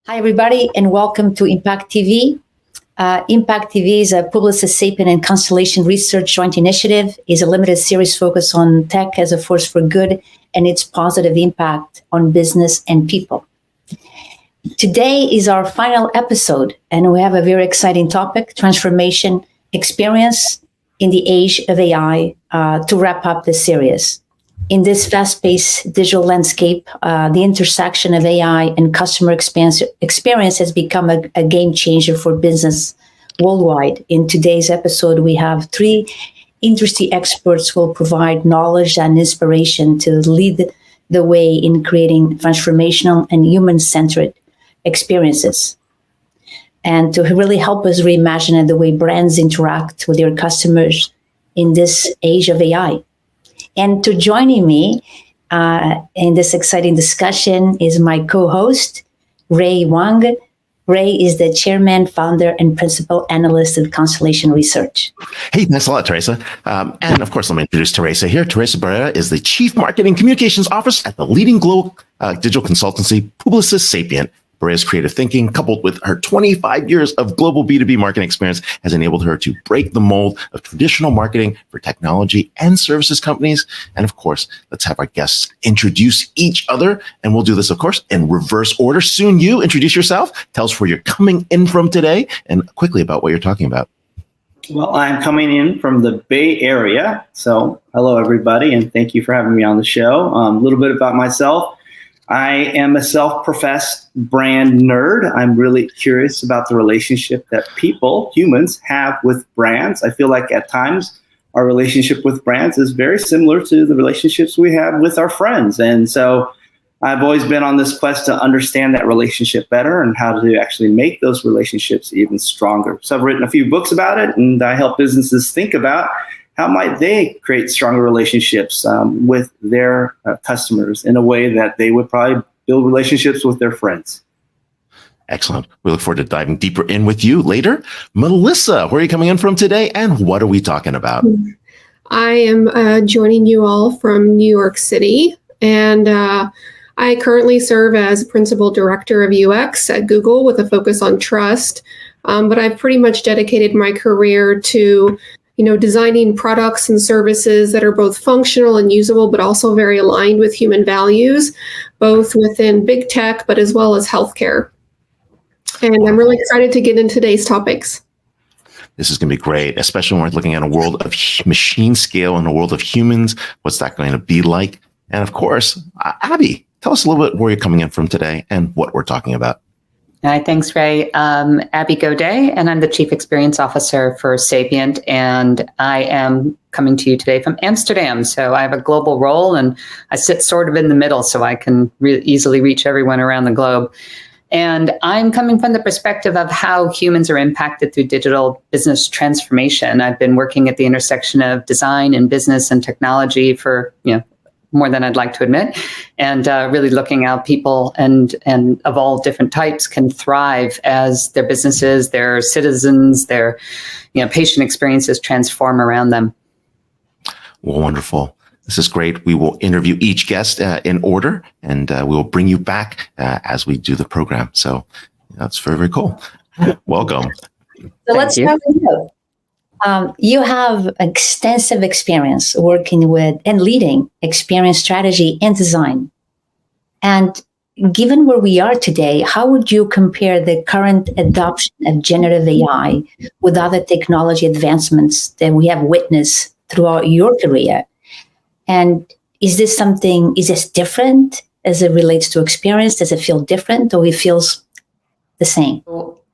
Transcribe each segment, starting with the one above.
Hi, everybody, and welcome to Impact TV. Impact TV is a Publicis Sapient and Constellation Research joint initiative. Is a limited series focused on tech as a force for good and its positive impact on business and people. Today is our final episode, and we have a very exciting topic, transformation experience in the age of AI, to wrap up this series. In this fast-paced digital landscape, the intersection of AI and customer experience has become a game changer for business worldwide. In today's episode, we have three industry experts who will provide knowledge and inspiration to lead the way in creating transformational and human-centric experiences, and to really help us reimagine the way brands interact with their customers in this age of AI. And to joining me in this exciting discussion is my co-host, Wang. Ray is the chairman, founder, and principal analyst of Constellation Research. Hey, thanks a lot, Teresa. And of course, let me introduce Teresa here. Teresa Barreira is the Chief Marketing Communications Officer at the leading global digital consultancy, Publicis Sapient. Barreira's creative thinking, coupled with her 25 years of global B2B marketing experience, has enabled her to break the mold of traditional marketing for technology and services companies. And of course, let's have our guests introduce each other. And we'll do this, of course, in reverse order. Soon, you introduce yourself, tell us where you're coming in from today, and quickly about what you're talking about. Well, I'm coming in from the Bay Area. So hello, everybody, and thank you for having me on the show. A little bit about myself. I am a self-professed brand nerd. I'm really curious about the relationship that people, humans, have with brands. I feel like at times our relationship with brands is very similar to the relationships we have with our friends. And so I've always been on this quest to understand that relationship better and how to actually make those relationships even stronger. So I've written a few books about it, and I help businesses think about how might they create stronger relationships with their customers in a way that they would probably build relationships with their friends. Excellent. We look forward to diving deeper in with you later. Melissa, where are you coming in from today, and what are we talking about? I am joining you all from New York City, and I currently serve as Principal Director of UX at Google with a focus on trust, but I've pretty much dedicated my career to designing products and services that are both functional and usable, but also very aligned with human values, both within big tech, but as well as healthcare. And I'm really excited to get into today's topics. This is going to be great, especially when we're looking at a world of machine scale and a world of humans. What's that going to be like? And of course, Abby, tell us a little bit where you're coming in from today and what we're talking about. Hi, thanks, Ray. Abby Godee, and I'm the Chief Experience Officer for Sapient, and I am coming to you today from Amsterdam. So I have a global role, and I sit sort of in the middle, so I can easily reach everyone around the globe. And I'm coming from the perspective of how humans are impacted through digital business transformation. I've been working at the intersection of design and business and technology for, more than I'd like to admit, and really looking how people and of all different types can thrive as their businesses, their citizens, their patient experiences transform around them. Well, wonderful. This is great. We will interview each guest in order, and we will bring you back as we do the program. So that's very, very cool. Welcome. So let's start with you. You have extensive experience working with and leading experience strategy and design. And given where we are today, how would you compare the current adoption of generative AI with other technology advancements that we have witnessed throughout your career? And is this different as it relates to experience? Does it feel different, or it feels the same?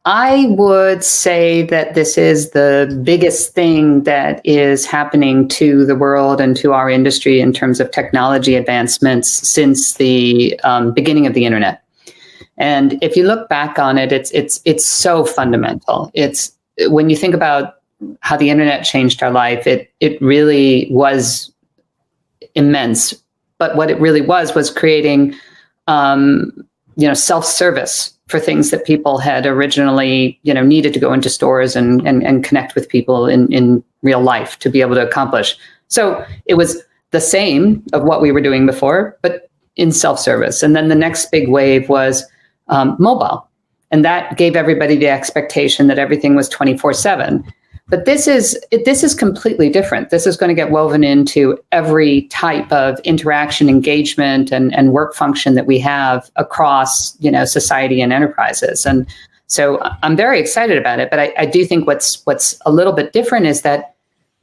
I would say that this is the biggest thing that is happening to the world and to our industry in terms of technology advancements since the beginning of the internet. And if you look back on it, it's so fundamental. It's when you think about how the internet changed our life, it really was immense. But what it really was creating, self-service for things that people had originally, needed to go into stores and connect with people in real life to be able to accomplish. So it was the same of what we were doing before, but in self-service. And then the next big wave was mobile. And that gave everybody the expectation that everything was 24/7. But this is completely different. This is going to get woven into every type of interaction, engagement, and work function that we have across, society and enterprises. And so I'm very excited about it. But I do think what's a little bit different is that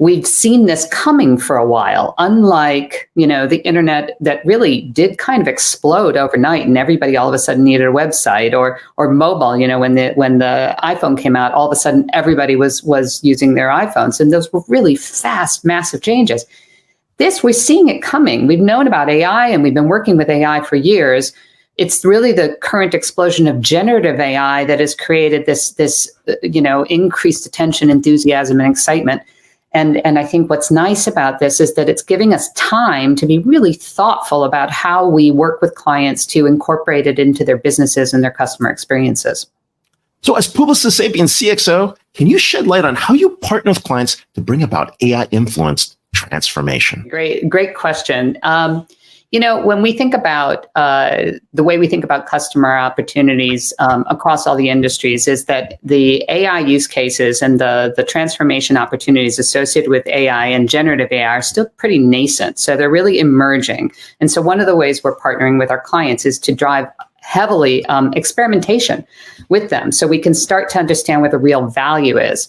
we've seen this coming for a while, unlike, the internet that really did kind of explode overnight and everybody all of a sudden needed a website, or mobile, when the iPhone came out, all of a sudden everybody was using their iPhones, and those were really fast, massive changes. This, we're seeing it coming. We've known about AI and we've been working with AI for years. It's really the current explosion of generative AI that has created this increased attention, enthusiasm, and excitement. And I think what's nice about this is that it's giving us time to be really thoughtful about how we work with clients to incorporate it into their businesses and their customer experiences. So as Publicis Sapient CXO, can you shed light on how you partner with clients to bring about AI-influenced transformation? Great question. When we think about the way we think about customer opportunities across all the industries, is that the AI use cases and the transformation opportunities associated with AI and generative AI are still pretty nascent. So they're really emerging. And so one of the ways we're partnering with our clients is to drive heavily experimentation with them so we can start to understand what the real value is.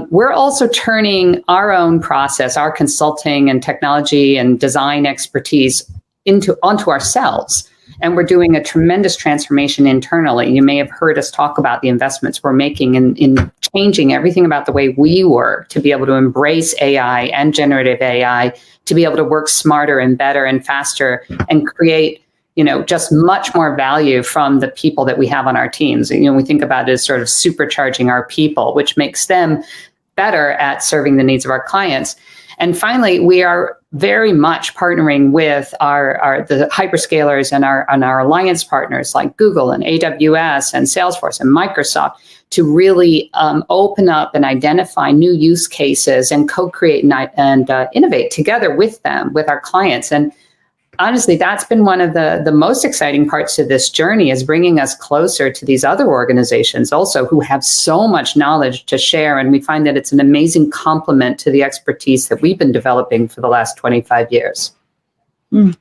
We're also turning our own process, our consulting and technology and design expertise onto ourselves. And we're doing a tremendous transformation internally. You may have heard us talk about the investments we're making in changing everything about the way we work to be able to embrace AI and generative AI, to be able to work smarter and better and faster and create, just much more value from the people that we have on our teams. We think about it as sort of supercharging our people, which makes them better at serving the needs of our clients. And finally, we are very much partnering with the hyperscalers and our alliance partners like Google and AWS and Salesforce and Microsoft to really open up and identify new use cases and co-create and innovate together with them, with our clients. And honestly, that's been one of the most exciting parts of this journey, is bringing us closer to these other organizations also who have so much knowledge to share. And we find that it's an amazing complement to the expertise that we've been developing for the last 25 years. Mm.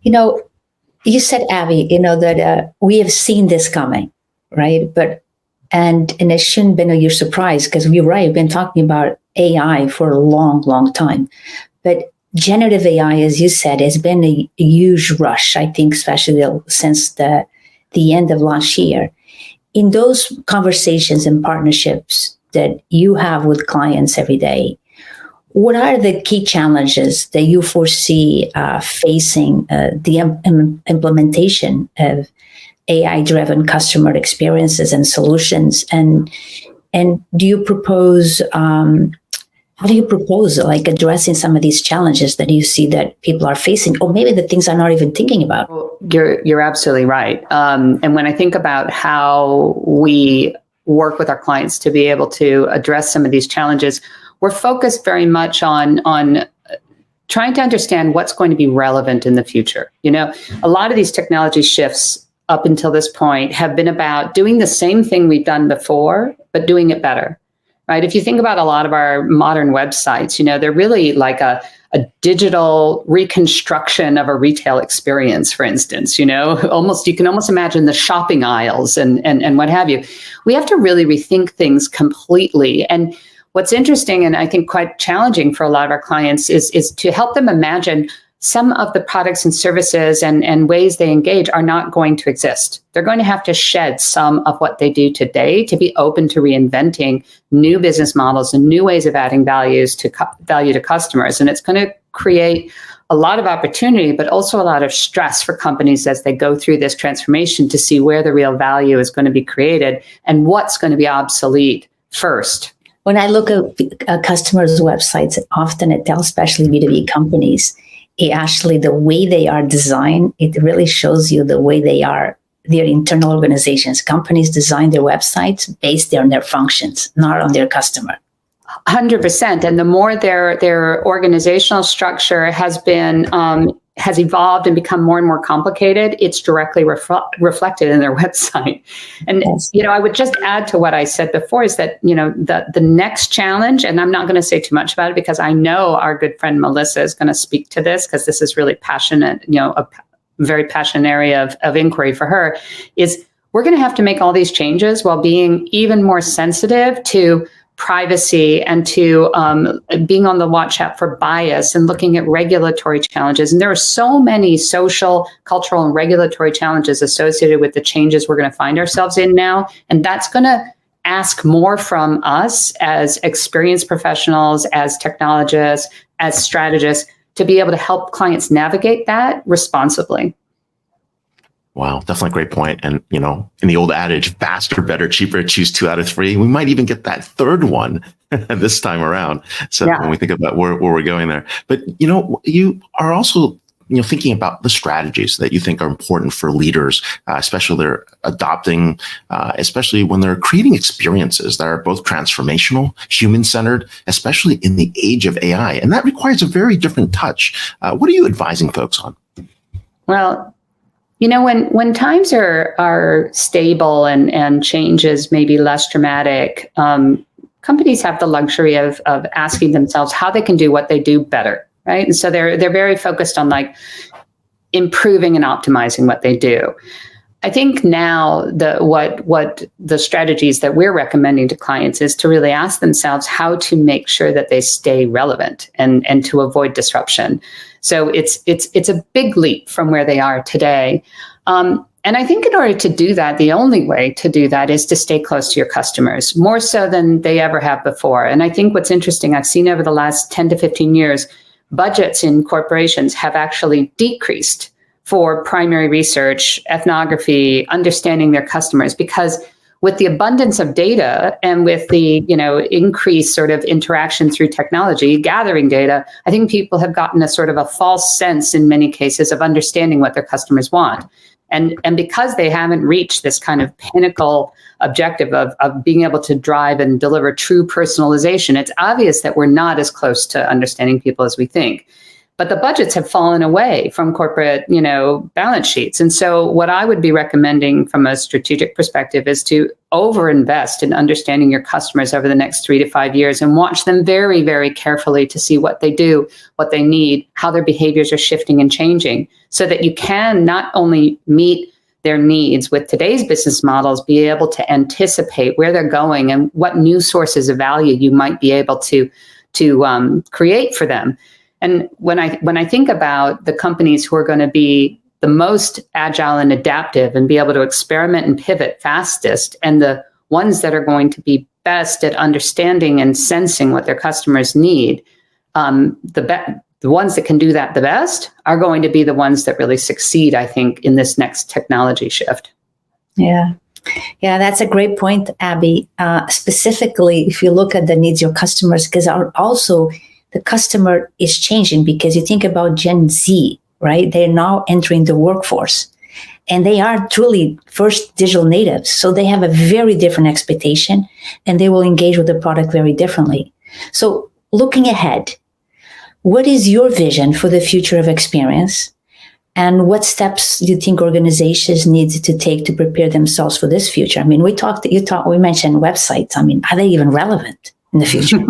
You said, Abby, that we have seen this coming, right? And it shouldn't have been a surprise, because we're right, we've been talking about AI for a long, long time. But generative AI, as you said, has been a huge rush, I think, especially since the end of last year. In those conversations and partnerships that you have with clients every day, what are the key challenges that you foresee facing the implementation of AI-driven customer experiences and solutions? And do you propose how do you propose addressing some of these challenges that you see that people are facing, or maybe the things I'm not even thinking about? Well, you're absolutely right. And when I think about how we work with our clients to be able to address some of these challenges, we're focused very much on trying to understand what's going to be relevant in the future. A lot of these technology shifts up until this point have been about doing the same thing we've done before, but doing it better. Right? If you think about a lot of our modern websites, they're really like a digital reconstruction of a retail experience, for instance. You can almost imagine the shopping aisles and what have you. We have to really rethink things completely. And what's interesting, and I think quite challenging for a lot of our clients, is to help them imagine some of the products and services and ways they engage are not going to exist. They're going to have to shed some of what they do today to be open to reinventing new business models and new ways of adding value to customers. And it's going to create a lot of opportunity, but also a lot of stress for companies as they go through this transformation to see where the real value is going to be created and what's going to be obsolete first. When I look at customers' websites, often it tells, especially B2B companies, the way they are designed, it really shows you the way they are, their internal organizations. Companies design their websites based on their functions, not on their customer. 100%. And the more their organizational structure has been has evolved and become more and more complicated, it's directly reflected in their website. And I would just add to what I said before is that the next challenge, and I'm not going to say too much about it because I know our good friend Melissa is going to speak to this because this is really passionate, a very passionate area of inquiry for her, is we're going to have to make all these changes while being even more sensitive to privacy and to being on the watch out for bias and looking at regulatory challenges. And there are so many social, cultural, and regulatory challenges associated with the changes we're going to find ourselves in now. And that's going to ask more from us as experienced professionals, as technologists, as strategists, to be able to help clients navigate that responsibly. Wow, definitely a great point. And, in the old adage, faster, better, cheaper, choose 2 out of 3. We might even get that third one this time around. So when we think about where we're going there, but, you are also, thinking about the strategies that you think are important for leaders, especially they're adopting, especially when they're creating experiences that are both transformational, human-centered, especially in the age of AI. And that requires a very different touch. What are you advising folks on? Well, when times are stable and change is maybe less dramatic, companies have the luxury of asking themselves how they can do what they do better, right? And so they're very focused on improving and optimizing what they do. I think now what the strategies that we're recommending to clients is to really ask themselves how to make sure that they stay relevant and to avoid disruption. So it's a big leap from where they are today. And I think in order to do that, the only way to do that is to stay close to your customers, more so than they ever have before. And I think what's interesting, I've seen over the last 10 to 15 years, budgets in corporations have actually decreased for primary research, ethnography, understanding their customers, because with the abundance of data and with the increased sort of interaction through technology, gathering data, I think people have gotten a sort of a false sense in many cases of understanding what their customers want. And because they haven't reached this kind of pinnacle objective of being able to drive and deliver true personalization, it's obvious that we're not as close to understanding people as we think. But the budgets have fallen away from corporate, balance sheets. And so what I would be recommending from a strategic perspective is to overinvest in understanding your customers over the next 3 to 5 years and watch them very, very carefully to see what they do, what they need, how their behaviors are shifting and changing, so that you can not only meet their needs with today's business models, be able to anticipate where they're going and what new sources of value you might be able to create for them. And when I think about the companies who are going to be the most agile and adaptive and be able to experiment and pivot fastest, and the ones that are going to be best at understanding and sensing what their customers need, the ones that can do that the best are going to be the ones that really succeed, I think, in this next technology shift. Yeah, that's a great point, Abby. Specifically, if you look at the needs of your customers, because also the customer is changing, because you think about Gen Z, right? They're now entering the workforce, and they are truly first digital natives. So they have a very different expectation, and they will engage with the product very differently. So looking ahead, what is your vision for the future of experience? And what steps do you think organizations need to take to prepare themselves for this future? I mean, we mentioned websites. I mean, are they even relevant in the future?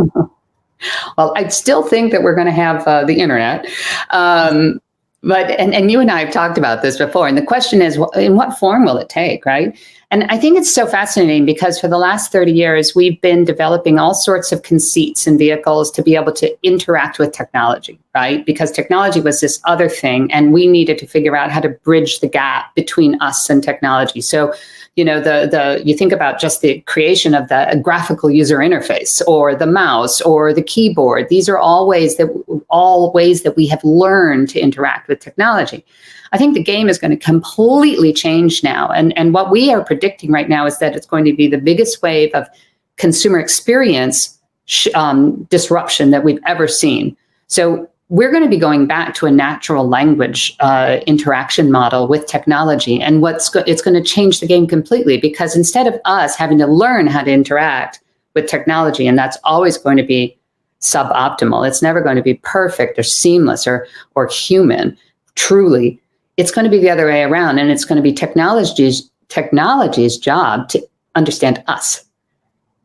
Well, I still think that we're going to have the internet. But you and I have talked about this before. And the question is, in what form will it take, right? And I think it's so fascinating because for the last 30 years, we've been developing all sorts of conceits and vehicles to be able to interact with technology, right? Because technology was this other thing, and we needed to figure out how to bridge the gap between us and technology. So, you think about just the creation of the graphical user interface, or the mouse, or the keyboard. These are all ways that we have learned to interact with technology. I think the game is going to completely change now. And what we are predicting right now is that it's going to be the biggest wave of consumer experience disruption that we've ever seen. So we're going to be going back to a natural language interaction model with technology. And it's going to change the game completely, because instead of us having to learn how to interact, with technology, and that's always going to be suboptimal. It's never going to be perfect or seamless or human. Truly, it's going to be the other way around, and it's going to be technology's job to understand us.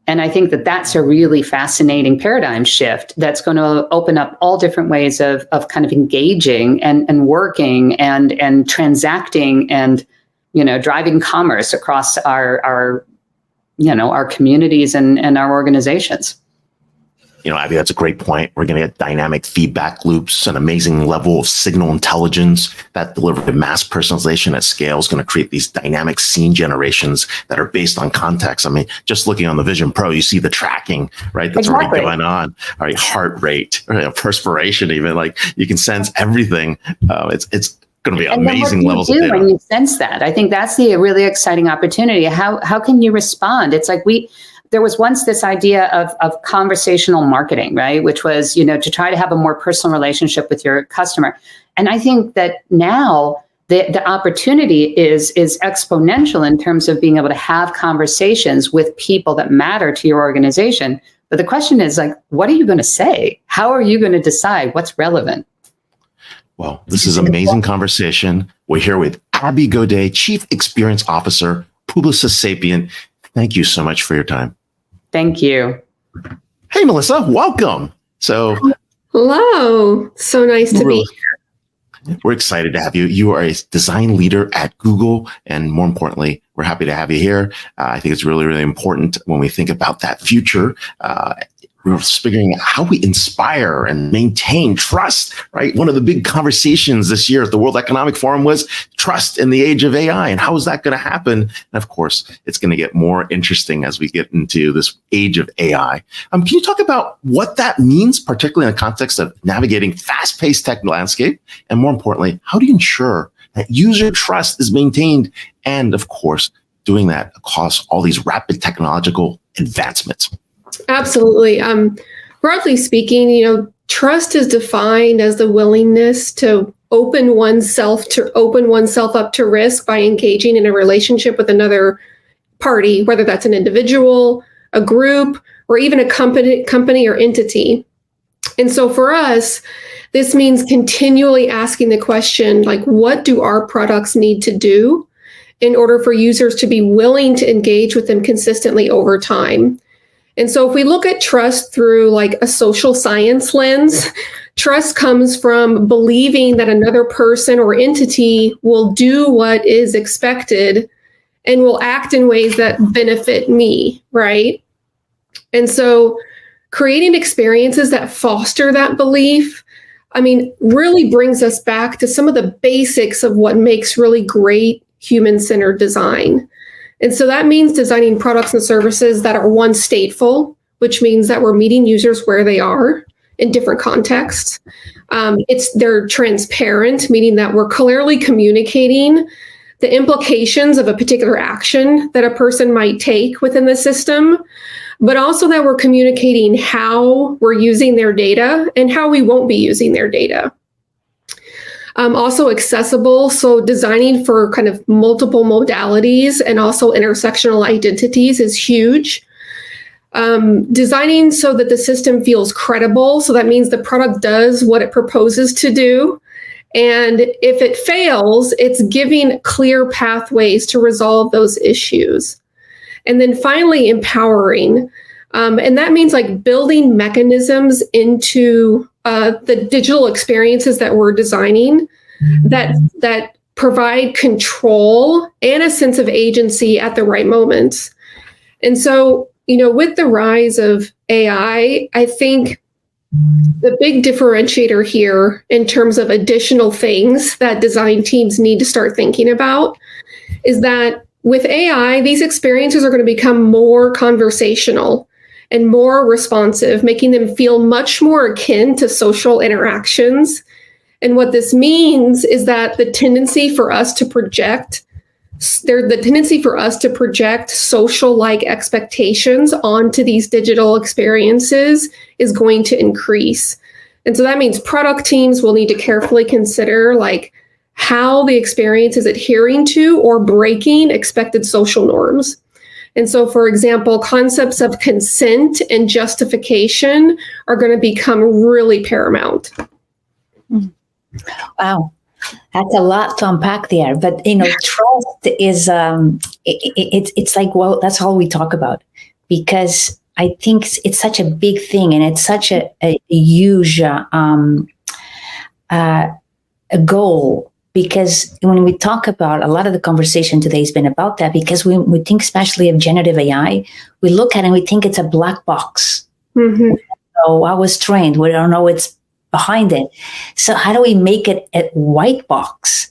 And I think that that's a really fascinating paradigm shift that's going to open up all different ways of kind of engaging and working and transacting and, driving commerce across our communities and our organizations. Abby, that's a great point. We're going to get dynamic feedback loops, an amazing level of signal intelligence that delivered to mass personalization at scale is going to create these dynamic scene generations that are based on context. I mean, just looking on the Vision Pro, you see the tracking, right? That's already going on. All right, heart rate, perspiration, even like you can sense everything. It's going to be amazing levels of data. When you sense that, I think that's the really exciting opportunity. How can you respond? It's like there was once this idea of conversational marketing, right? Which was, to try to have a more personal relationship with your customer. And I think that now the opportunity is exponential in terms of being able to have conversations with people that matter to your organization. But the question is like, what are you going to say? How are you going to decide what's relevant? Well, this is an amazing conversation. We're here with Abby Godee, Chief Experience Officer, Publicis Sapient. Thank you so much for your time. Thank you. Hey, Melissa, welcome. Hello. So nice to be here. We're excited to have you. You are a design leader at Google. And more importantly, we're happy to have you here. I think it's really, really important when we think about that future. We're figuring out how we inspire and maintain trust, right? One of the big conversations this year at the World Economic Forum was trust in the age of AI. And how is that going to happen? And of course, it's going to get more interesting as we get into this age of AI. Can you talk about what that means, particularly in the context of navigating fast-paced tech landscape? And more importantly, how do you ensure that user trust is maintained? And of course, doing that across all these rapid technological advancements. Absolutely. Broadly speaking, trust is defined as the willingness to open oneself up to risk by engaging in a relationship with another party, whether that's an individual, a group, or even a company or entity. And so for us, this means continually asking the question, like, what do our products need to do in order for users to be willing to engage with them consistently over time? And so if we look at trust through like a social science lens, trust comes from believing that another person or entity will do what is expected and will act in ways that benefit me, right? And so creating experiences that foster that belief, really brings us back to some of the basics of what makes really great human-centered design. And so that means designing products and services that are one, stateful, which means that we're meeting users where they are in different contexts. They're transparent, meaning that we're clearly communicating the implications of a particular action that a person might take within the system, but also that we're communicating how we're using their data and how we won't be using their data. Also accessible, so designing for kind of multiple modalities and also intersectional identities is huge. Designing so that the system feels credible, so that means the product does what it proposes to do. And if it fails, it's giving clear pathways to resolve those issues. And then finally, empowering. And that means like building mechanisms into the digital experiences that we're designing that provide control and a sense of agency at the right moments. And so, with the rise of AI, I think the big differentiator here in terms of additional things that design teams need to start thinking about is that with AI, these experiences are going to become more conversational and more responsive, making them feel much more akin to social interactions. And what this means is that the tendency for us to project social-like expectations onto these digital experiences is going to increase. And so that means product teams will need to carefully consider like how the experience is adhering to or breaking expected social norms. And so, for example, concepts of consent and justification are going to become really paramount. Wow. That's a lot to unpack there. But, trust is, it's like, well, that's all we talk about, because I think it's such a big thing, and it's such a huge a goal, because when we talk about, a lot of the conversation today has been about that, because we think especially of generative AI, we look at it and we think it's a black box. Mm-hmm. So I was trained, we don't know what's behind it. So how do we make it a white box?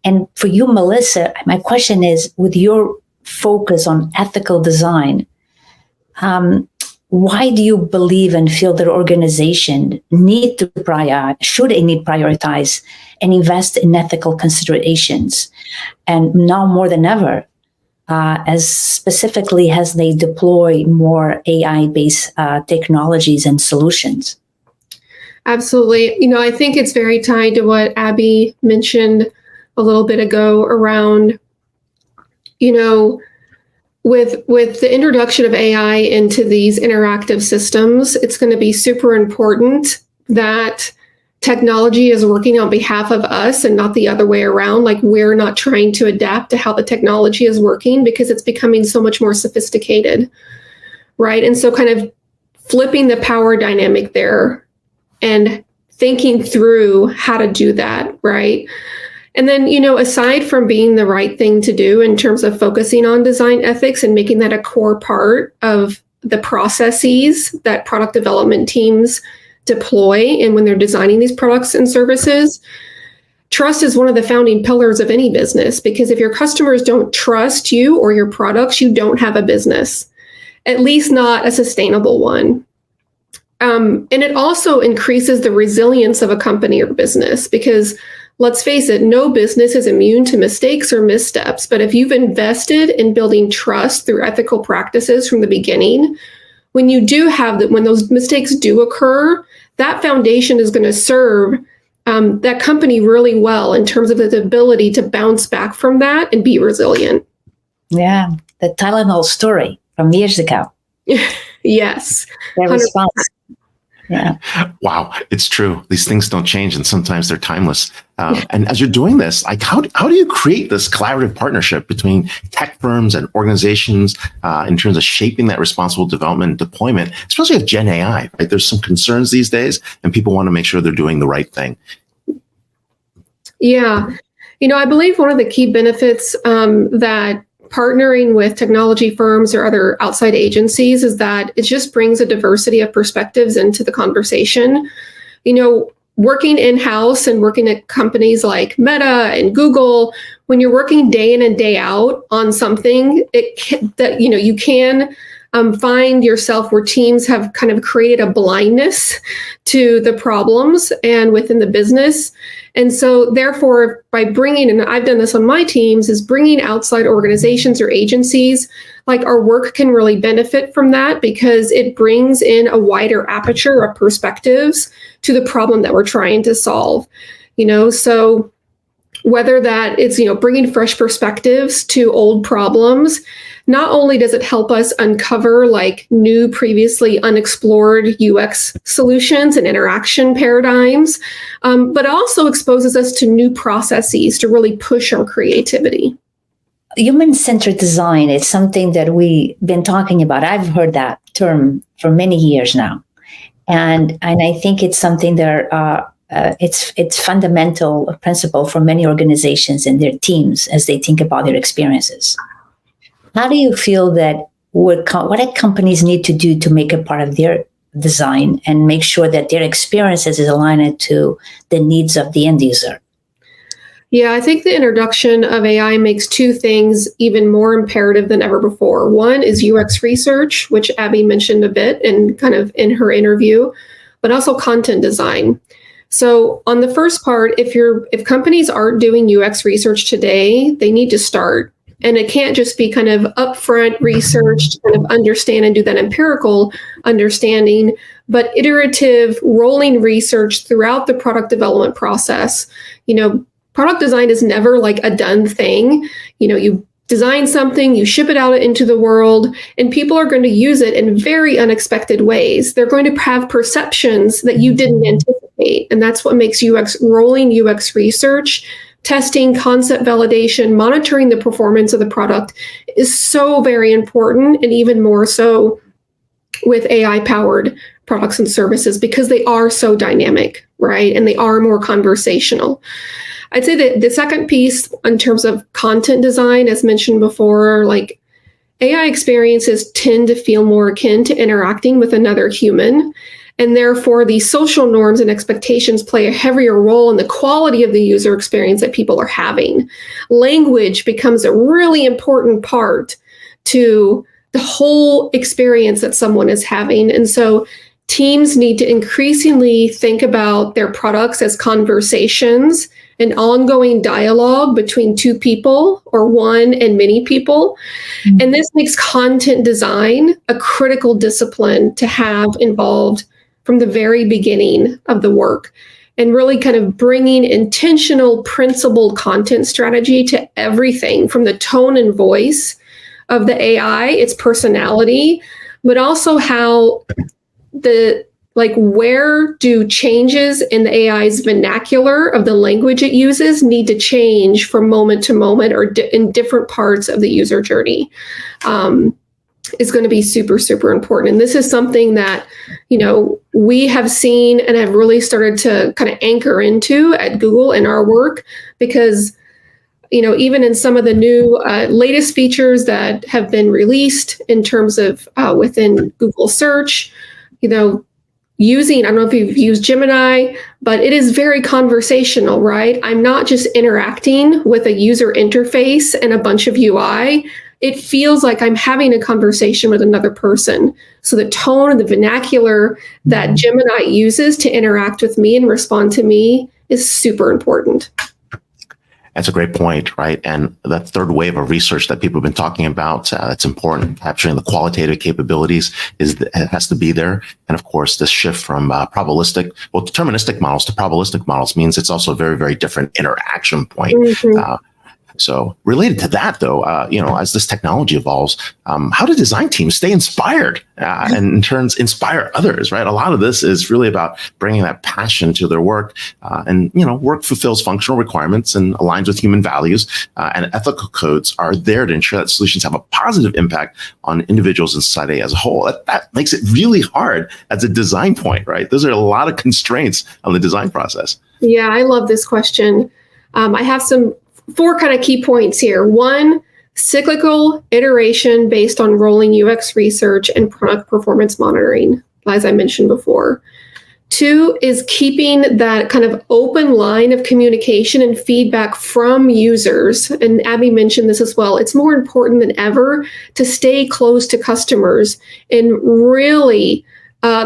And for you, Melissa, my question is, with your focus on ethical design, why do you believe and feel that organization should prioritize and invest in ethical considerations, and now more than ever, as specifically as they deploy more AI-based technologies and solutions? Absolutely. I think it's very tied to what Abby mentioned a little bit ago around, with the introduction of AI into these interactive systems, it's going to be super important that technology is working on behalf of us and not the other way around. Like, we're not trying to adapt to how the technology is working, because it's becoming so much more sophisticated, right? And so kind of flipping the power dynamic there and thinking through how to do that, right? And then, aside from being the right thing to do in terms of focusing on design ethics and making that a core part of the processes that product development teams deploy and when they're designing these products and services, trust is one of the founding pillars of any business, because if your customers don't trust you or your products, you don't have a business, at least not a sustainable one. And it also increases the resilience of a company or business, because let's face it, no business is immune to mistakes or missteps. But if you've invested in building trust through ethical practices from the beginning, when those mistakes do occur, that foundation is going to serve that company really well in terms of its ability to bounce back from that and be resilient. Yeah, the Tylenol story from years ago. Yes. Their response. Yeah. Wow, it's true. These things don't change, and sometimes they're timeless. And as you're doing this, like, how do you create this collaborative partnership between tech firms and organizations in terms of shaping that responsible development and deployment, especially with Gen AI? Right, there's some concerns these days, and people want to make sure they're doing the right thing. Yeah, I believe one of the key benefits that partnering with technology firms or other outside agencies is that it just brings a diversity of perspectives into the conversation. Working in-house and working at companies like Meta and Google, when you're working day in and day out on something, you can find yourself where teams have kind of created a blindness to the problems and within the business. And so therefore, by bringing, and I've done this on my teams, is bringing outside organizations or agencies, like our work can really benefit from that, because it brings in a wider aperture of perspectives to the problem that we're trying to solve. So whether that it's, bringing fresh perspectives to old problems, not only does it help us uncover like new, previously unexplored UX solutions and interaction paradigms, but also exposes us to new processes to really push our creativity. Human-centric design is something that we've been talking about. I've heard that term for many years now. And I think it's something that it's fundamental principle for many organizations and their teams as they think about their experiences. How do you feel that what do companies need to do to make it part of their design and make sure that their experiences is aligned to the needs of the end user? Yeah, I think the introduction of AI makes two things even more imperative than ever before. One is UX research, which Abby mentioned a bit and kind of in her interview, but also content design. So on the first part, if companies aren't doing UX research today, they need to start. And it can't just be kind of upfront research to kind of understand and do that empirical understanding, but iterative rolling research throughout the product development process. Product design is never like a done thing. You design something, you ship it out into the world, and people are going to use it in very unexpected ways. They're going to have perceptions that you didn't anticipate. And that's what makes rolling UX research, testing, concept validation, monitoring the performance of the product is so very important, and even more so with AI-powered products and services because they are so dynamic, right? And they are more conversational. I'd say that the second piece in terms of content design, as mentioned before, like AI experiences tend to feel more akin to interacting with another human. And therefore, these social norms and expectations play a heavier role in the quality of the user experience that people are having. Language becomes a really important part to the whole experience that someone is having. And so teams need to increasingly think about their products as conversations, an ongoing dialogue between two people or one and many people. Mm-hmm. And this makes content design a critical discipline to have involved from the very beginning of the work, and really kind of bringing intentional, principled content strategy to everything from the tone and voice of the AI, its personality, but also how where do changes in the AI's vernacular of the language it uses need to change from moment to moment or in different parts of the user journey is going to be super, super important. And this is something that, we have seen and have really started to kind of anchor into at Google in our work, because even in some of the new latest features that have been released in terms of within Google search, I don't know if you've used Gemini, but it is very conversational, right? I'm not just interacting with a user interface and a bunch of UI. It feels like I'm having a conversation with another person. So the tone and the vernacular that Gemini uses to interact with me and respond to me is super important. That's a great point, right? And that third wave of research that people have been talking about, that's important. Capturing the qualitative capabilities it has to be there. And of course, this shift from deterministic models to probabilistic models means it's also a very, very different interaction point. Mm-hmm. So related to that, though, as this technology evolves, how do design teams stay inspired and in turn inspire others, right? A lot of this is really about bringing that passion to their work and work fulfills functional requirements and aligns with human values and ethical codes are there to ensure that solutions have a positive impact on individuals and society as a whole. That makes it really hard as a design point, right? Those are a lot of constraints on the design process. Yeah, I love this question. I have 4 kind of key points here. 1, cyclical iteration based on rolling UX research and product performance monitoring, as I mentioned before. 2 is keeping that kind of open line of communication and feedback from users. And Abby mentioned this as well. It's more important than ever to stay close to customers and really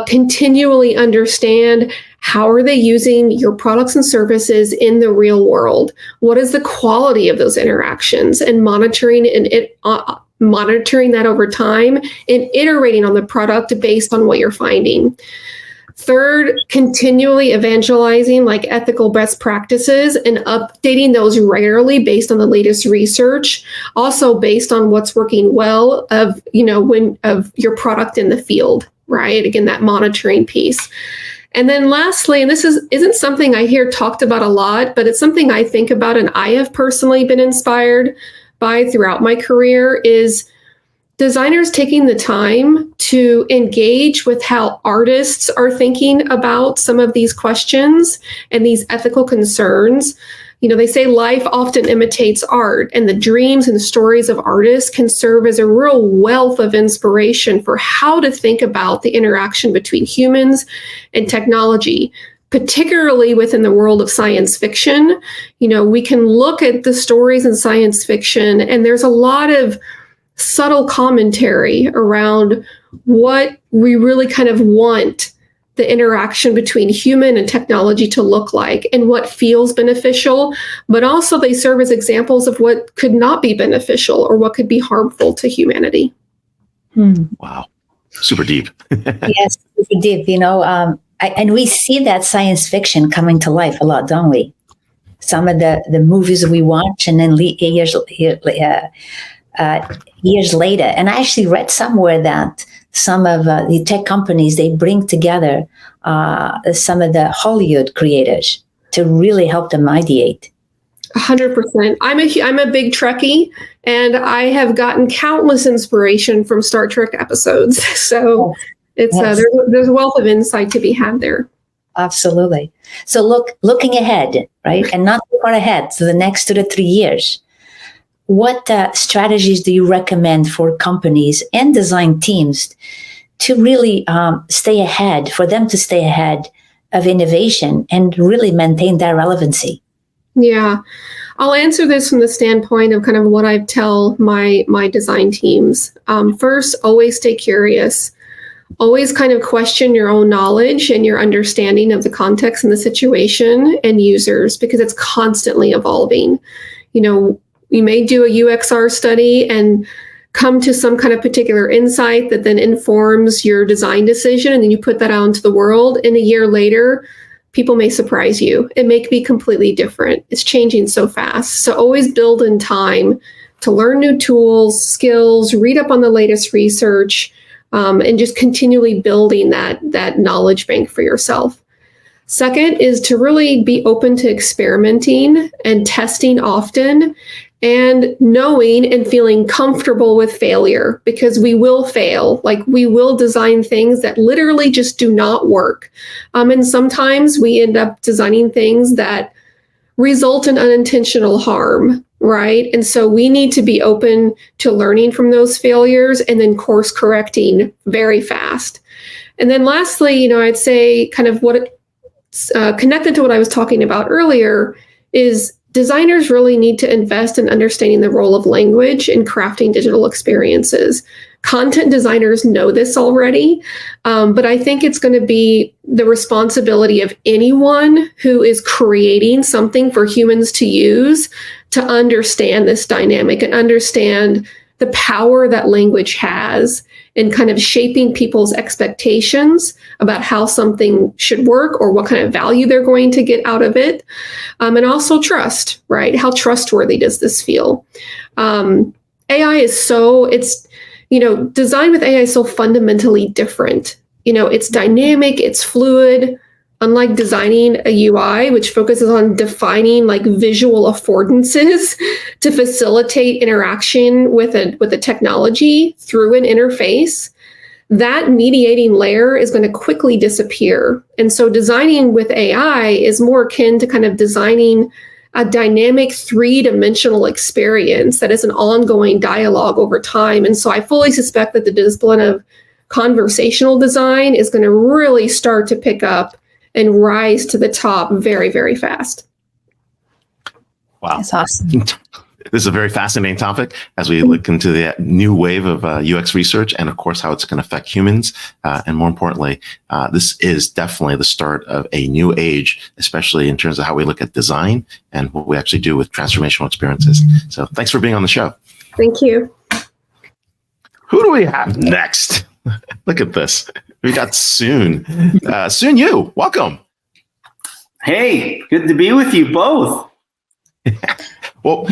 continually understand how are they using your products and services in the real world? What is the quality of those interactions, and monitoring that over time and iterating on the product based on what you're finding. 3rd, continually evangelizing ethical best practices and updating those regularly based on the latest research, also based on what's working well of your product in the field, right? Again, that monitoring piece. And then lastly, and this isn't something I hear talked about a lot, but it's something I think about and I have personally been inspired by throughout my career, is designers taking the time to engage with how artists are thinking about some of these questions and these ethical concerns. They say life often imitates art, and the dreams and stories of artists can serve as a real wealth of inspiration for how to think about the interaction between humans and technology, particularly within the world of science fiction. We can look at the stories in science fiction, and there's a lot of subtle commentary around what we really kind of want the interaction between human and technology to look like and what feels beneficial, but also they serve as examples of what could not be beneficial or what could be harmful to humanity. Wow. Super deep. Yes, super deep, and we see that science fiction coming to life a lot, don't we? some of the movies we watch, and then years later. And I actually read somewhere that some of the tech companies, they bring together some of the Hollywood creators to really help them ideate. 100%. I'm a big Trekkie, and I have gotten countless inspiration from Star Trek episodes. So it's there's a wealth of insight to be had there. Absolutely. So looking ahead, right, and not too far ahead, to the next 2 to 3 years, what strategies do you recommend for companies and design teams to really stay ahead of innovation and really maintain that relevancy? Yeah, I'll answer this from the standpoint of kind of what I tell my design teams. First, always stay curious. Always kind of question your own knowledge and your understanding of the context and the situation and users, because it's constantly evolving. You know, you may do a UXR study and come to some kind of particular insight that then informs your design decision, and then you put that out into the world. And a year later, people may surprise you. It may be completely different. It's changing so fast. So always build in time to learn new tools, skills, read up on the latest research, and just continually building that knowledge bank for yourself. Second is to really be open to experimenting and testing often, and knowing and feeling comfortable with failure, because we will fail. Like, we will design things that literally just do not work. And sometimes we end up designing things that result in unintentional harm, right? And so we need to be open to learning from those failures and then course correcting very fast. And then lastly, I'd say kind of what connected to what I was talking about earlier is designers really need to invest in understanding the role of language in crafting digital experiences. Content designers know this already, but I think it's going to be the responsibility of anyone who is creating something for humans to use to understand this dynamic and understand the power that language has in kind of shaping people's expectations about how something should work or what kind of value they're going to get out of it. And also trust, right? How trustworthy does this feel? AI is design with AI is so fundamentally different. It's dynamic, it's fluid. Unlike designing a UI, which focuses on defining like visual affordances to facilitate interaction with a technology through an interface, that mediating layer is going to quickly disappear. And so designing with AI is more akin to kind of designing a dynamic 3-dimensional experience that is an ongoing dialogue over time. And so I fully suspect that the discipline of conversational design is going to really start to pick up and rise to the top very, very fast. Wow. That's awesome. This is a very fascinating topic as we look into the new wave of UX research and, of course, how it's going to affect humans. And more importantly, this is definitely the start of a new age, especially in terms of how we look at design and what we actually do with transformational experiences. So thanks for being on the show. Thank you. Who do we have next? Look at this. We got Soon. Soon Yu, welcome. Hey, good to be with you both. Well,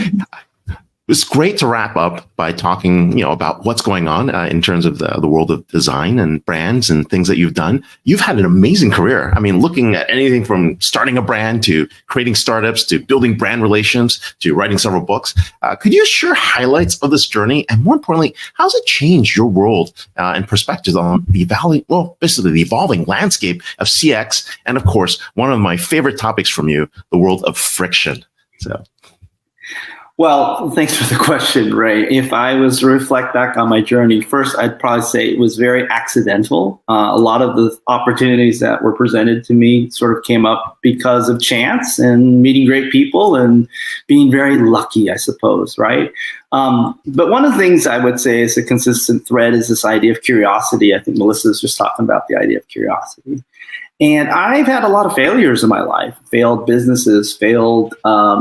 it's great to wrap up by talking, about what's going on in terms of the world of design and brands and things that you've done. You've had an amazing career. I mean, looking at anything from starting a brand to creating startups to building brand relations to writing several books. Could you share highlights of this journey? And more importantly, how's it changed your world and perspectives on the evolving landscape of CX? And of course, one of my favorite topics from you, the world of friction. So. Well, thanks for the question, Ray. If I was to reflect back on my journey, first, I'd probably say it was very accidental. A lot of the opportunities that were presented to me sort of came up because of chance and meeting great people and being very lucky, I suppose, right? But one of the things I would say is a consistent thread is this idea of curiosity. I think Melissa was just talking about the idea of curiosity. And I've had a lot of failures in my life, failed businesses, failed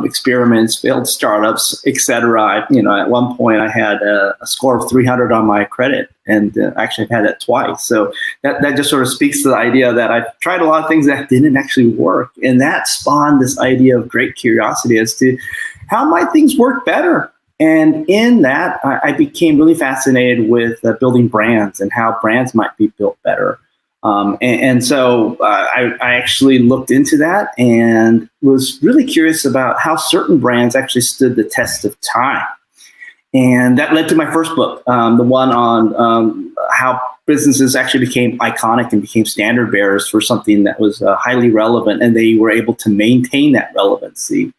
experiments, failed startups, etc. At one point I had a score of 300 on my credit, and actually I've had that twice. So that just sort of speaks to the idea that I've tried a lot of things that didn't actually work. And that spawned this idea of great curiosity as to how might things work better. And in that, I became really fascinated with building brands and how brands might be built better. So I actually looked into that and was really curious about how certain brands actually stood the test of time. And that led to my first book, the one on how businesses actually became iconic and became standard bearers for something that was highly relevant, and they were able to maintain that relevancy.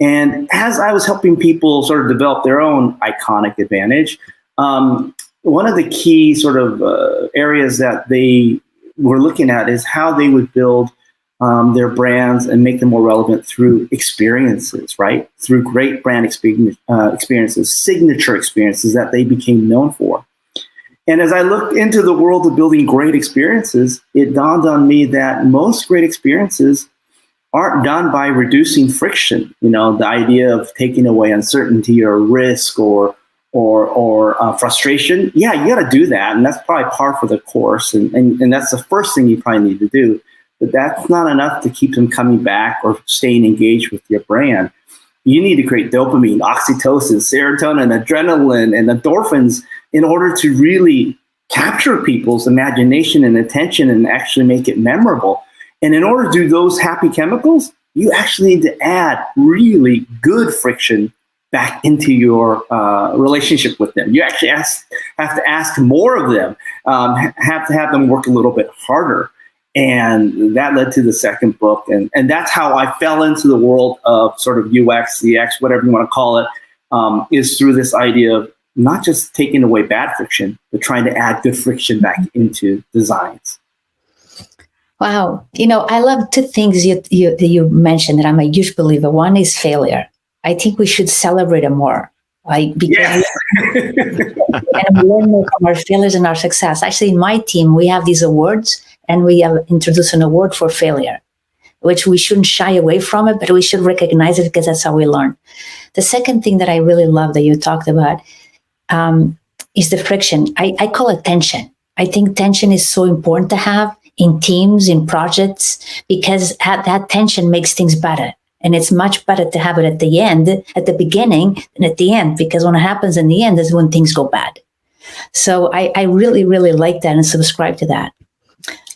And as I was helping people sort of develop their own iconic advantage, one of the key sort of areas that they were looking at is how they would build their brands and make them more relevant through experiences, right? Through great brand experiences, signature experiences that they became known for. And as I looked into the world of building great experiences, it dawned on me that most great experiences aren't done by reducing friction. The idea of taking away uncertainty or risk or frustration. Yeah, you got to do that, and that's probably par for the course, and that's the first thing you probably need to do. But that's not enough to keep them coming back or staying engaged with your brand. You need to create dopamine, oxytocin, serotonin, adrenaline, and endorphins in order to really capture people's imagination and attention and actually make it memorable. And in order to do those happy chemicals, you actually need to add really good friction back into your relationship with them. You actually have to ask more of them, have to have them work a little bit harder. And that led to the second book. And that's how I fell into the world of sort of UX, CX, whatever you want to call it, is through this idea of not just taking away bad friction, but trying to add good friction back into designs. Wow. I love two things you mentioned that I'm a huge believer. One is failure. I think we should celebrate it more. Because and we learn more from our failures and our success. Actually, in my team, we have these awards, and we have introduced an award for failure, which we shouldn't shy away from it, but we should recognize it because that's how we learn. The second thing that I really love that you talked about is the friction. I call it tension. I think tension is so important to have in teams, in projects, because that tension makes things better. And it's much better to have it at the end, at the beginning, than at the end, because when it happens in the end is when things go bad. So I really, really like that and subscribe to that.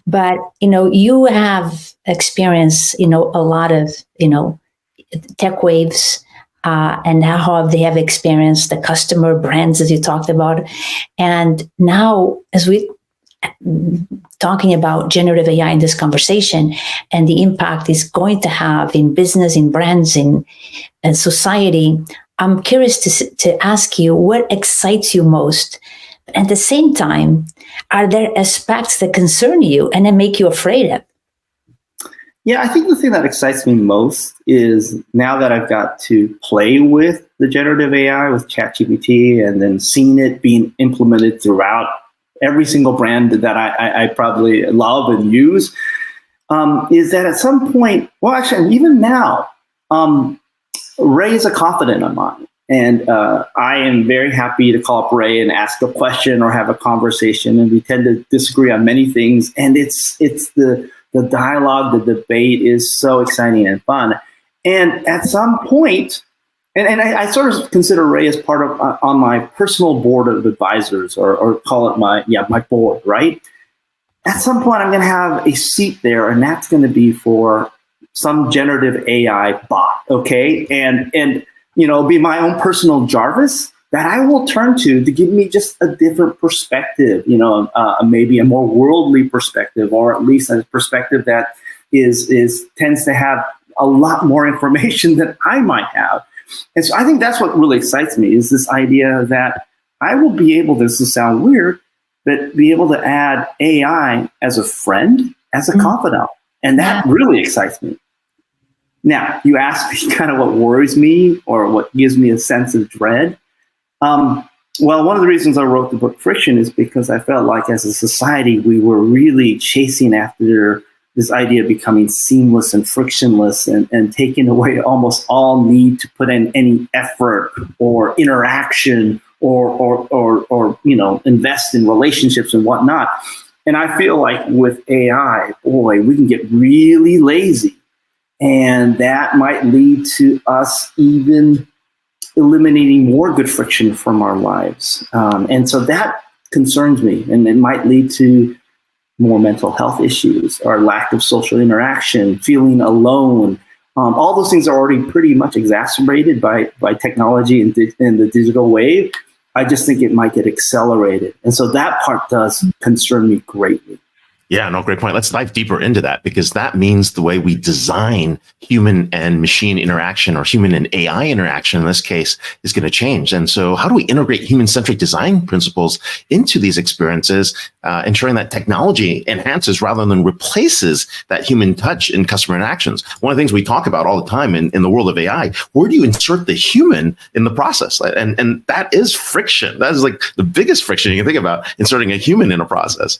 But, you have experienced, a lot of, tech waves and how they have experienced the customer brands, as you talked about. And now, as we talking about generative AI in this conversation and the impact it's going to have in business, in brands, in society, I'm curious to ask you what excites you most. At the same time, are there aspects that concern you and that make you afraid of? Yeah, I think the thing that excites me most is now that I've got to play with the generative AI with ChatGPT and then seeing it being implemented throughout every single brand that I probably love and use, is that at some point, well, actually, even now, Ray is a confidant of mine. And I am very happy to call up Ray and ask a question or have a conversation. And we tend to disagree on many things. And it's the dialogue, the debate is so exciting and fun. And at some point, and I sort of consider Ray as part of on my personal board of advisors, or call it my board, right? At some point, I'm going to have a seat there, and that's going to be for some generative AI bot, okay? And be my own personal Jarvis that I will turn to give me just a different perspective, maybe a more worldly perspective, or at least a perspective that tends to have a lot more information than I might have. And so I think that's what really excites me, is this idea that I will be able, this will sound weird, but be able to add AI as a friend, as a confidant. And that really excites me. Now, you asked me kind of what worries me or what gives me a sense of dread. Well, one of the reasons I wrote the book Friction is because I felt like as a society, we were really chasing after this idea of becoming seamless and frictionless and taking away almost all need to put in any effort or interaction or invest in relationships and whatnot. And I feel like with AI, boy, we can get really lazy. And that might lead to us even eliminating more good friction from our lives. And so that concerns me. And it might lead to more mental health issues or lack of social interaction, feeling alone. All those things are already pretty much exacerbated by technology and the digital wave. I just think it might get accelerated. And so that part does concern me greatly. Yeah, no, great point. Let's dive deeper into that, because that means the way we design human and machine interaction, or human and AI interaction in this case, is going to change. And so how do we integrate human-centric design principles into these experiences, ensuring that technology enhances rather than replaces that human touch in customer interactions? One of the things we talk about all the time in the world of AI, where do you insert the human in the process? And that is friction. That is like the biggest friction you can think about, inserting a human in a process.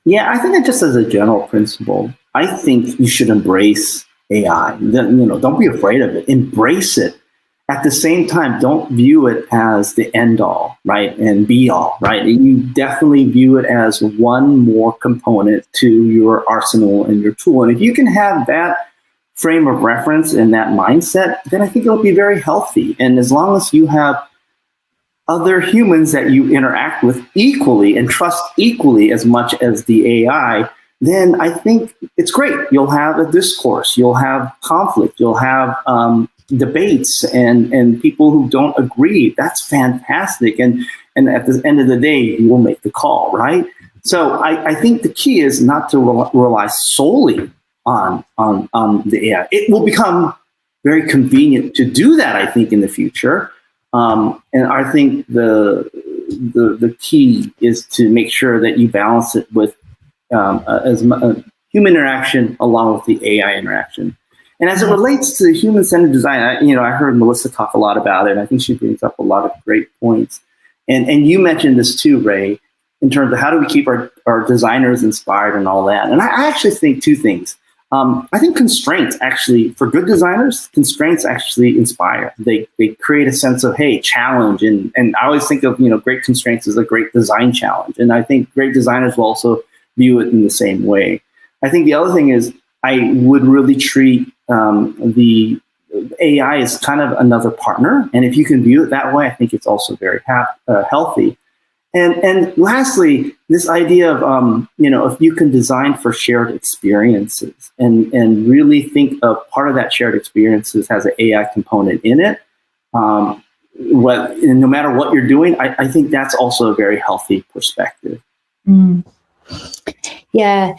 Yeah, I think that just as a general principle, I think you should embrace AI. Don't be afraid of it. Embrace it. At the same time, don't view it as the end all, right, and be all, right? You definitely view it as one more component to your arsenal and your tool. And if you can have that frame of reference and that mindset, then I think it'll be very healthy. And as long as you have other humans that you interact with equally and trust equally as much as the AI, then I think it's great. You'll have a discourse, you'll have conflict, you'll have debates and people who don't agree. That's fantastic. And at the end of the day, you will make the call, right? So I think the key is not to rely solely on the AI. It will become very convenient to do that, I think, in the future. And I think the key is to make sure that you balance it with human interaction along with the AI interaction. And as it relates to human-centered design, I heard Melissa talk a lot about it. I think she brings up a lot of great points. And you mentioned this too, Ray, in terms of how do we keep our designers inspired and all that. And I actually think two things. I think constraints actually, for good designers, constraints actually inspire. They create a sense of, hey, challenge. And I always think of, great constraints as a great design challenge. And I think great designers will also view it in the same way. I think the other thing is I would really treat the AI as kind of another partner. And if you can view it that way, I think it's also very healthy. And lastly, this idea of, if you can design for shared experiences and really think of part of that shared experiences has an AI component in it, no matter what you're doing, I think that's also a very healthy perspective. Mm. Yeah,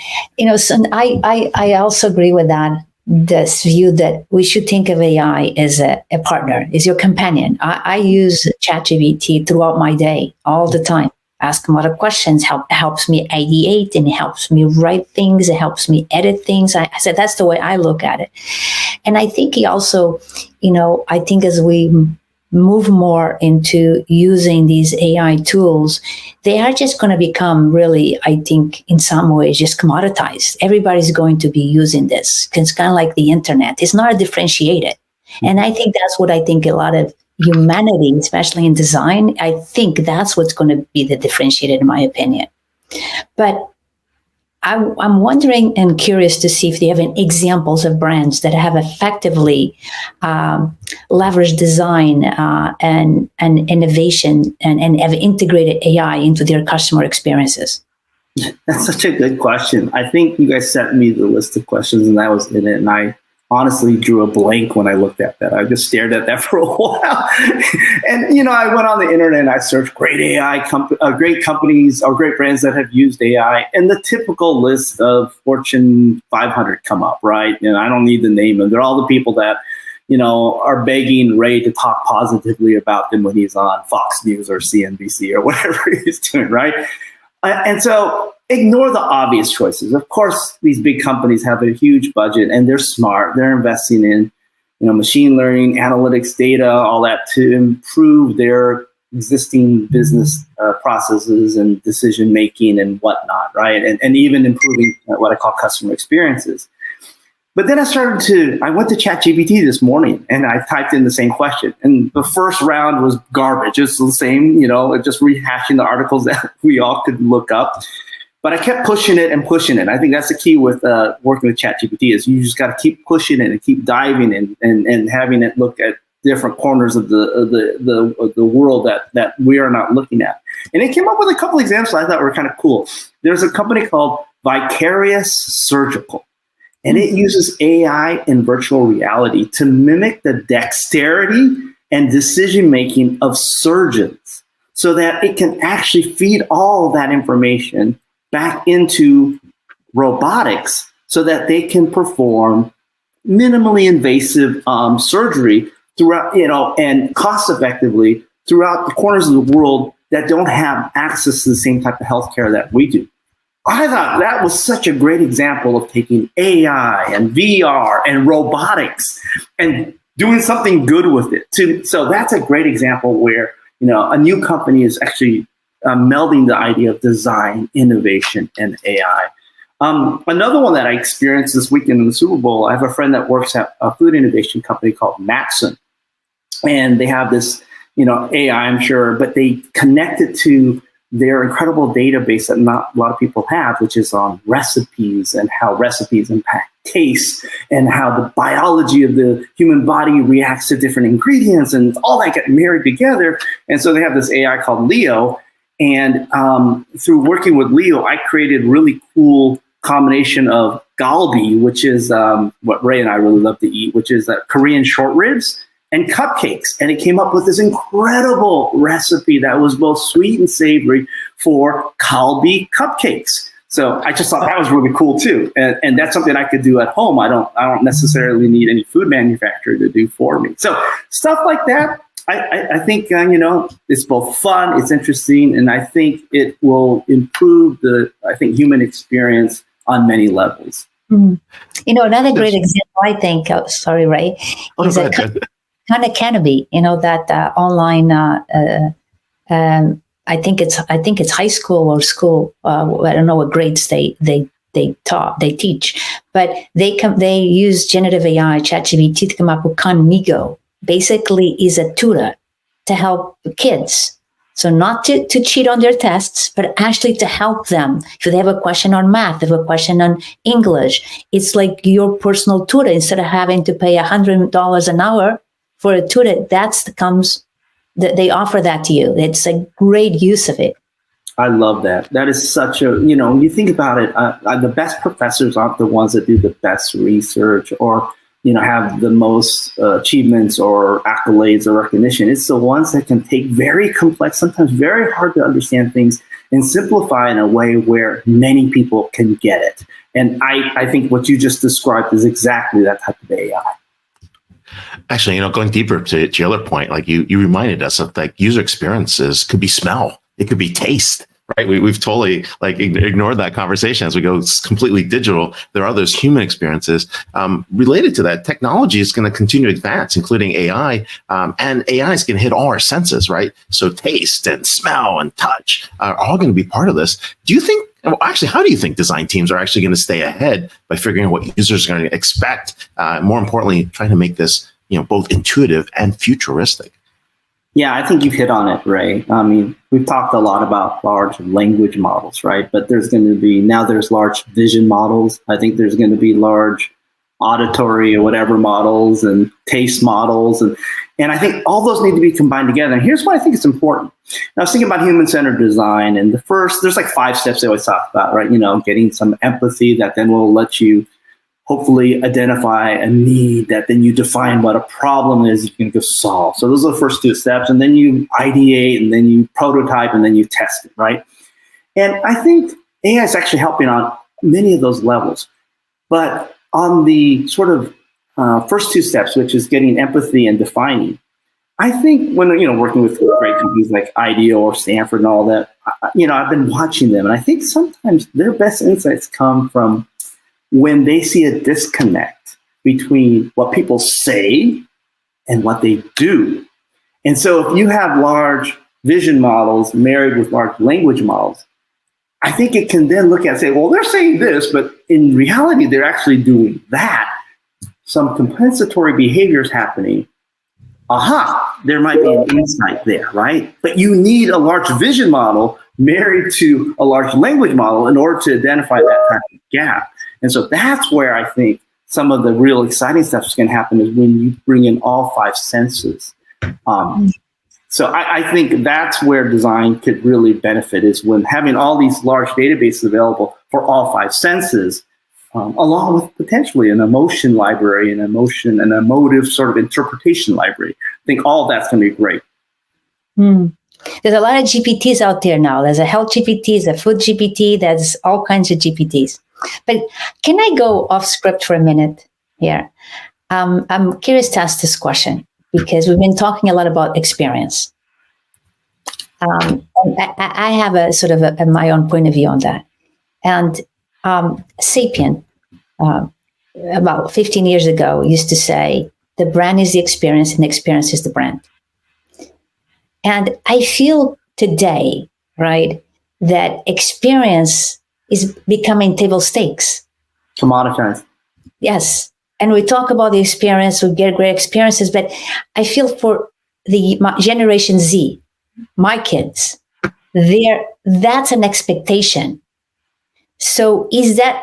so I also agree with that. This view that we should think of AI as a partner, is your companion. I use ChatGPT throughout my day, all the time. Ask a lot of questions, helps me ideate, and it helps me write things, it helps me edit things. I said that's the way I look at it. And I think he also, I think as we move more into using these AI tools, they are just going to become really, I think, in some ways, just commoditized. Everybody's going to be using this. It's kind of like the internet. It's not differentiated. And I think that's what I think a lot of humanity, especially in design, I think that's what's going to be the differentiated, in my opinion. But I'm wondering and curious to see if they have any examples of brands that have effectively leveraged design and innovation and have integrated AI into their customer experiences. That's such a good question. I think you guys sent me the list of questions and that was in it. And I honestly drew a blank when I looked at that. I just stared at that for a while. And, I went on the internet and I searched great AI, great companies or great brands that have used AI. And the typical list of Fortune 500 come up, right? And I don't need to name them. They're all the people that, are begging Ray to talk positively about them when he's on Fox News or CNBC or whatever he's doing, right? And so ignore the obvious choices. Of course, these big companies have a huge budget and they're smart. They're investing in, machine learning, analytics, data, all that to improve their existing business processes and decision making and whatnot, right? And even improving what I call customer experiences. But then I went to ChatGPT this morning and I typed in the same question. And the first round was garbage. It's the same, just rehashing the articles that we all could look up. But I kept pushing it and pushing it. I think that's the key with working with ChatGPT is you just got to keep pushing it and keep diving in and having it look at different corners of the world that we are not looking at. And it came up with a couple examples I thought were kind of cool. There's a company called Vicarious Surgical. And it uses AI and virtual reality to mimic the dexterity and decision-making of surgeons so that it can actually feed all of that information back into robotics so that they can perform minimally invasive surgery throughout, and cost effectively throughout the corners of the world that don't have access to the same type of healthcare that we do. I thought that was such a great example of taking AI and VR and robotics and doing something good with it. So that's a great example where, a new company is actually melding the idea of design, innovation, and AI. Another one that I experienced this weekend in the Super Bowl, I have a friend that works at a food innovation company called Matson. And they have this, AI, I'm sure, but they connect it to their incredible database that not a lot of people have, which is on recipes and how recipes impact taste and how the biology of the human body reacts to different ingredients and all that get married together. And so they have this AI called Leo. And through working with Leo, I created really cool combination of galbi, which is what Ray and I really love to eat, which is Korean short ribs, and cupcakes. And it came up with this incredible recipe that was both sweet and savory for galbi cupcakes. So I just thought that was really cool too. And that's something I could do at home. I don't necessarily need any food manufacturer to do for me. So stuff like that, I think, it's both fun, it's interesting, and I think it will improve human experience on many levels. Mm. Another great example, I think, sorry, Ray, is Khan Academy, that online, I think it's high school or school. I don't know what grades they teach, but they use generative AI, ChatGPT, to come up with Khan Migo. Basically, is a tutor to help kids. So not to cheat on their tests, but actually to help them. If they have a question on math, they have a question on English, it's like your personal tutor. Instead of having to pay $100 an hour for a tutor, they offer that to you. It's a great use of it. I love that. That is such a, when you think about it, the best professors aren't the ones that do the best research or, have the most achievements or accolades or recognition. It's the ones that can take very complex, sometimes very hard to understand things and simplify in a way where many people can get it. And I think what you just described is exactly that type of AI. Actually, going deeper to your other point, like you reminded us of like user experiences could be smell, it could be taste, right? We've totally ignored that conversation as we go completely digital. There are those human experiences related to that. Technology is going to continue to advance, including AI, and AI is going to hit all our senses, right? So taste and smell and touch are all going to be part of this. Do you think? Well, actually, how do you think design teams are actually going to stay ahead by figuring out what users are going to expect? More importantly, trying to make this, both intuitive and futuristic. Yeah, I think you've hit on it, Ray. I mean, we've talked a lot about large language models, right? But there's large vision models. I think there's going to be large auditory or whatever models and taste models. And I think all those need to be combined together. And here's why I think it's important. I was thinking about human-centered design, and there's like 5 steps they always talk about, right? Getting some empathy that then will let you hopefully identify a need that then you define what a problem is you can go solve. So those are the first 2 steps. And then you ideate, and then you prototype, and then you test it, right? And I think AI is actually helping on many of those levels. But on the sort of first 2 steps, which is getting empathy and defining, I think when, working with great companies like IDEO or Stanford and all that, I've been watching them. And I think sometimes their best insights come from when they see a disconnect between what people say and what they do. And so if you have large vision models married with large language models, I think it can then look at and say, well, they're saying this, but in reality, they're actually doing that. Some compensatory behavior is happening. There might be an insight there, right? But you need a large vision model married to a large language model in order to identify that type of gap. And so that's where I think some of the real exciting stuff is going to happen, is when you bring in all 5 senses. So I think that's where design could really benefit, is when having all these large databases available for all 5 senses, along with potentially an emotion library, an emotive sort of interpretation library. I think all of that's going to be great. There's a lot of GPTs out there now. There's a health GPT, there's a food GPT, there's all kinds of GPTs. But can I go off script for a minute here? I'm curious to ask this question, because we've been talking a lot about experience. I have a sort of my own point of view on that. And Sapient, about 15 years ago, used to say, the brand is the experience and the experience is the brand. And I feel today, right, that experience is becoming table stakes. Commoditized. Yes. And we talk about the experience, we get great experiences, but I feel for the Generation Z, my kids, that's an expectation. So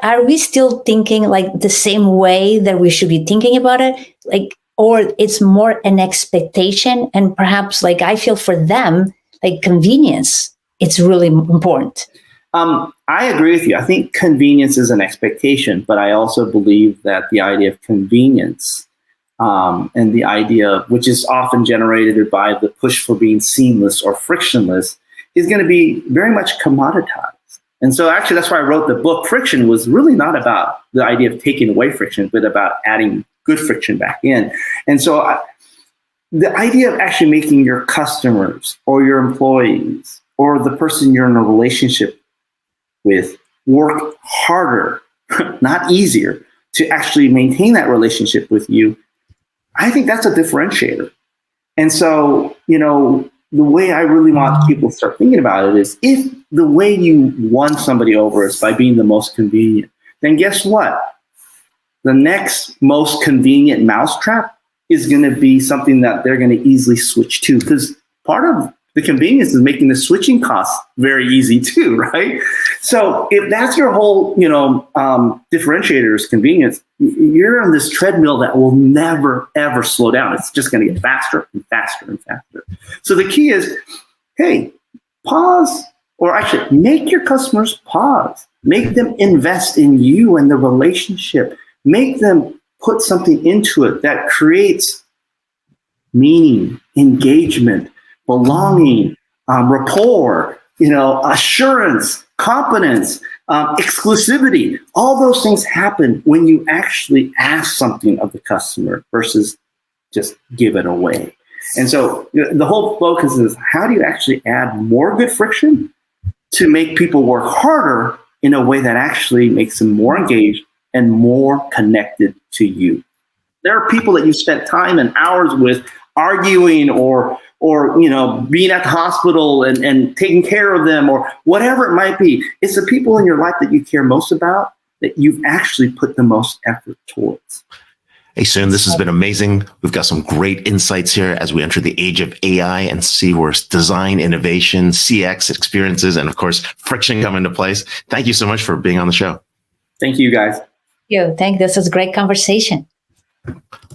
are we still thinking like the same way that we should be thinking about it? Like, or it's more an expectation, and perhaps like I feel for them, like convenience, it's really important. I agree with you. I think convenience is an expectation, but I also believe that the idea of convenience and the idea, which is often generated by the push for being seamless or frictionless, is going to be very much commoditized. And so actually, that's why I wrote the book. Friction was really not about the idea of taking away friction, but about adding good friction back in. And so the idea of actually making your customers or your employees or the person you're in a relationship with work harder, not easier, to actually maintain that relationship with you, I think that's a differentiator. And so, the way I really want people to start thinking about it is, if the way you won somebody over is by being the most convenient, then guess what? The next most convenient mousetrap is going to be something that they're going to easily switch to, because part of the convenience is making the switching costs very easy too, right? So if that's your whole, differentiator is convenience, you're on this treadmill that will never, ever slow down. It's just going to get faster and faster and faster. So the key is, hey, pause, or actually make your customers pause. Make them invest in you and the relationship. Make them put something into it that creates meaning, engagement, belonging, rapport, assurance, competence, exclusivity. All those things happen when you actually ask something of the customer versus just give it away. And so the whole focus is, how do you actually add more good friction to make people work harder in a way that actually makes them more engaged and more connected to you? There are people that you spent time and hours with arguing or being at the hospital and taking care of them, or whatever it might be. It's the people in your life that you care most about that you've actually put the most effort towards. Hey, Soon, this has been amazing. We've got some great insights here as we enter the age of AI and see where design, innovation, CX experiences, and of course, friction come into place. Thank you so much for being on the show. Thank you, guys. This was a great conversation.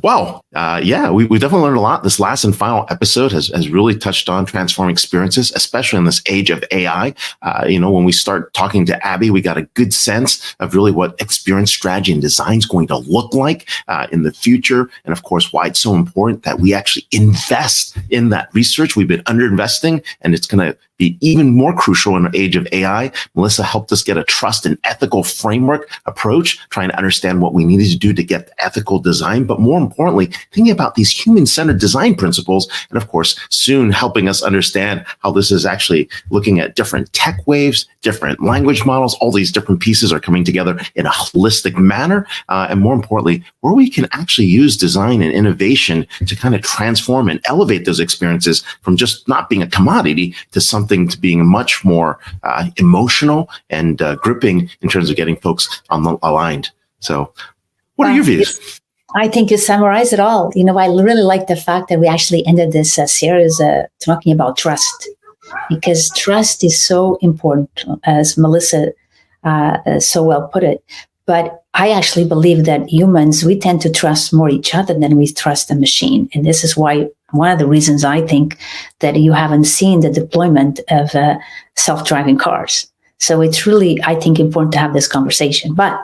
Wow. We definitely learned a lot. This last and final episode has really touched on transforming experiences, especially in this age of AI. When we start talking to Abby, we got a good sense of really what experience strategy and design is going to look like in the future. And of course, why it's so important that we actually invest in that research. We've been underinvesting, and it's going to be even more crucial in an age of AI. Melissa helped us get a trust and ethical framework approach, trying to understand what we needed to do to get the ethical design, but more importantly, thinking about these human-centered design principles, and of course, soon helping us understand how this is actually looking at different tech waves, different language models, all these different pieces are coming together in a holistic manner, and more importantly, where we can actually use design and innovation to kind of transform and elevate those experiences from just not being a commodity to something to being much more emotional and gripping in terms of getting folks aligned. So what are your views? I think you summarized it all. I really like the fact that we actually ended this series talking about trust, because trust is so important, as Melissa so well put it. But I actually believe that humans, we tend to trust more each other than we trust the machine. And this is why one of the reasons I think that you haven't seen the deployment of self-driving cars. So it's really, I think, important to have this conversation. But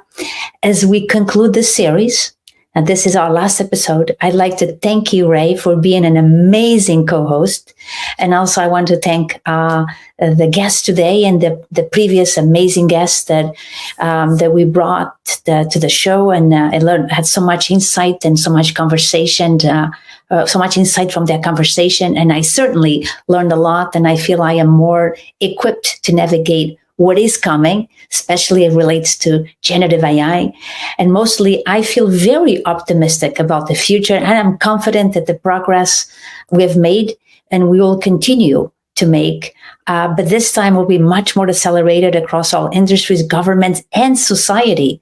as we conclude this series, and this is our last episode, I'd like to thank you, Ray, for being an amazing co-host. And also I want to thank the guests today and the previous amazing guests that we brought to the show. And I had so much insight and so much conversation, so much insight from that conversation. And I certainly learned a lot, and I feel I am more equipped to navigate what is coming, especially as it relates to generative AI. And mostly, I feel very optimistic about the future, and I'm confident that the progress we've made and we will continue to make, but this time will be much more accelerated across all industries, governments, and society.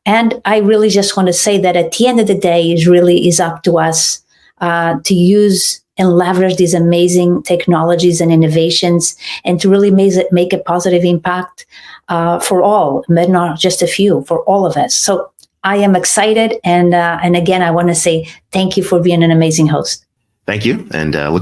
And I really just want to say that at the end of the day, it really is up to us to use and leverage these amazing technologies and innovations, and to really make a positive impact for all, but not just a few, for all of us. So I am excited, and again, I want to say thank you for being an amazing host. Thank you, and look